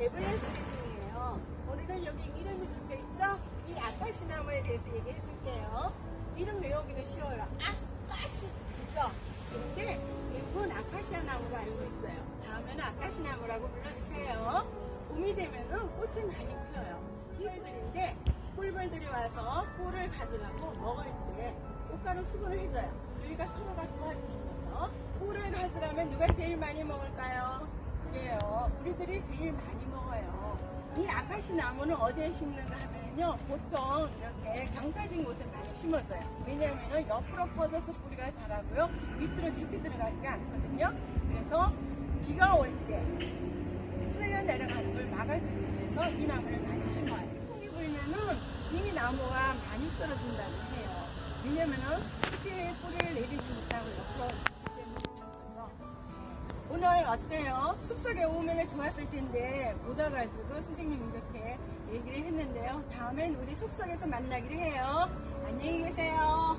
에블레스 리듬이에요. 오늘은 여기 이름이 적혀 있죠? 이 아카시나무에 대해서 얘기해 줄게요. 이름 외우기는 쉬워요. 아카시, 그죠? 근데 대부분 아카시아 나무로 알고 있어요. 다음에는 아카시나무라고 불러주세요. 봄이 되면은 꽃이 많이 피어요. 이 꿀들인데 꿀벌들이 와서 꿀을 가져가고 먹을 때 꽃가루 수분을 해줘요. 그러니까 서로가 도와주는 거죠. 꿀을 가져가면 누가 제일 많이 먹을까요? 그래요. 우리들이 제일 많이 먹어요. 이 아카시 나무는 어디에 심는가 하면요. 보통 이렇게 경사진 곳에 많이 심어져요. 왜냐하면 옆으로 뻗어서 뿌리가 자라고요. 밑으로 깊이 들어가지가 않거든요. 그래서 비가 올 때 쓸려 내려가는 걸 막아주기 위해서 이 나무를 많이 심어요. 풍이 불면은 이 나무가 많이 쓰러진다고 해요. 왜냐면은 깊이 뿌리를 내리지 못하고 옆으로 오늘 어때요? 숲속에 오면 좋았을 텐데 못 와가지고 선생님이 이렇게 얘기를 했는데요. 다음엔 우리 숲속에서 만나기로 해요. 안녕히 계세요.